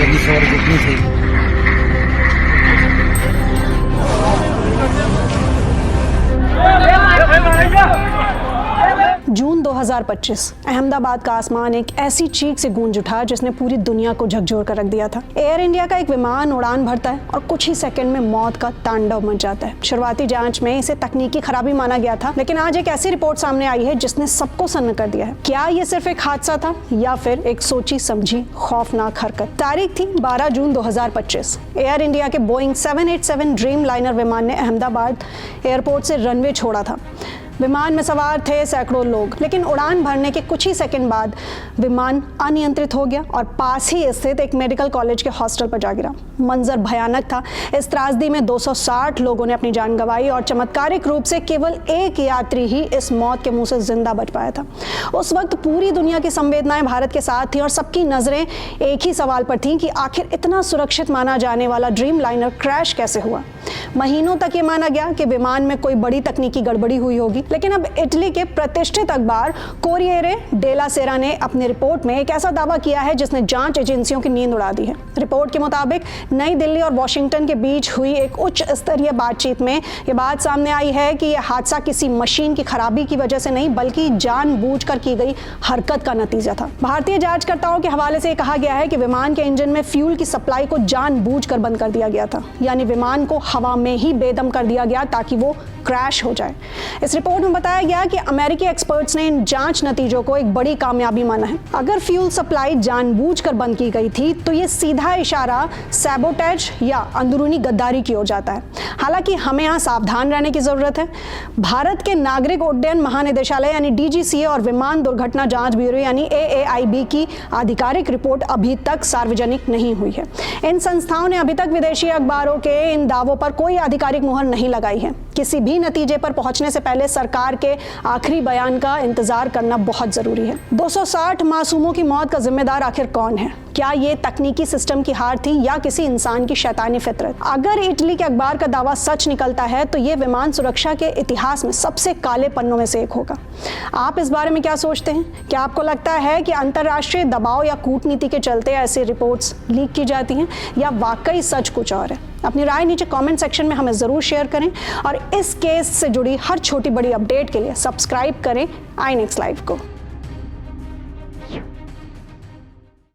लगी सवार कितनी थी। जून 2025 अहमदाबाद का आसमान एक ऐसी चीख से गूंज उठा जिसने पूरी दुनिया को झकझोर कर रख दिया था। एयर इंडिया का एक विमान उड़ान भरता है और कुछ ही सेकंड में मौत का तांडव मच जाता है। शुरुआती जांच में इसे तकनीकी खराबी माना गया था, लेकिन आज एक ऐसी रिपोर्ट सामने आई है जिसने सबको सन्न कर दिया है। क्या ये सिर्फ एक हादसा था या फिर एक सोची समझी खौफनाक हरकत? तारीख थी 12 जून 2025। एयर इंडिया के बोइंग 787 ड्रीम लाइनर विमान ने अहमदाबाद एयरपोर्ट से रनवे छोड़ा था। विमान में सवार थे सैकड़ों लोग, लेकिन उड़ान भरने के कुछ ही सेकंड बाद विमान अनियंत्रित हो गया और पास ही स्थित एक मेडिकल कॉलेज के हॉस्टल पर जा गिरा। मंजर भयानक था। इस त्रासदी में 260 लोगों ने अपनी जान गंवाई और चमत्कारिक रूप से केवल एक यात्री ही इस मौत के मुंह से जिंदा बच पाया था। उस वक्त पूरी दुनिया की संवेदनाएं भारत के साथ थी और सबकी नजरें एक ही सवाल पर थीं कि आखिर इतना सुरक्षित माना जाने वाला ड्रीम लाइनर क्रैश कैसे हुआ। महीनों तक ये माना गया कि विमान में कोई बड़ी तकनीकी गड़बड़ी हुई होगी, लेकिन अब इटली के प्रतिष्ठित अखबार कोरिएरे डेला सेरा ने अपनी रिपोर्ट में एक ऐसा दावा किया है जिसने जांच एजेंसियों की नींद उड़ा दी है। रिपोर्ट के मुताबिक नई दिल्ली और वॉशिंगटन के बीच हुई एक उच्च स्तरीय बातचीत में यह बात सामने आई है कि यह हादसा किसी मशीन की खराबी की वजह से नहीं, बल्कि जानबूझकर की गई हरकत का नतीजा था। भारतीय जांचकर्ताओं के हवाले से कहा गया है कि विमान के इंजन में फ्यूल की सप्लाई को जानबूझकर बंद कर दिया गया था, यानी विमान को हवा में ही बेदम कर दिया गया ताकि वो क्रैश हो जाए। इस रिपोर्ट में बताया गया कि अमेरिकी एक्सपर्ट्स ने इन जांच नतीजों को एक बड़ी कामयाबी माना है। अगर फ्यूल सप्लाई जानबूझकर बंद की गई थी तो ये सीधा इशारा सैबोटेज या अंदरूनी गद्दारी की ओर जाता है। हालांकि हमें यहाँ सावधान रहने की जरूरत है। भारत के नागरिक उड्डयन महानिदेशालय यानी डीजीसीए और विमान दुर्घटना जांच ब्यूरो यानी एएआईबी की आधिकारिक रिपोर्ट अभी तक सार्वजनिक नहीं हुई है। इन संस्थाओं ने अभी तक विदेशी अखबारों के इन दावों पर कोई आधिकारिक मुहर नहीं लगाई है। किसी भी नतीजे पर पहुंचने से पहले सरकार के आखिरी बयान का इंतजार करना बहुत जरूरी है। 260 मासूमों की मौत का जिम्मेदार आखिर कौन है? क्या ये तकनीकी सिस्टम की हार थी या किसी इंसान की शैतानी फितरत? अगर इटली के अखबार का दावा सच निकलता है तो ये विमान सुरक्षा के इतिहास में सबसे काले पन्नों में से एक होगा। आप इस बारे में क्या सोचते हैं? क्या आपको लगता है कि अंतर्राष्ट्रीय दबाव या कूटनीति के चलते ऐसी रिपोर्ट्स लीक की जाती हैं या वाकई सच कुछ और है? अपनी राय नीचे कमेंट सेक्शन में हमें ज़रूर शेयर करें और इस केस से जुड़ी हर छोटी बड़ी अपडेट के लिए सब्सक्राइब करें आई नेक्स्ट लाइव को।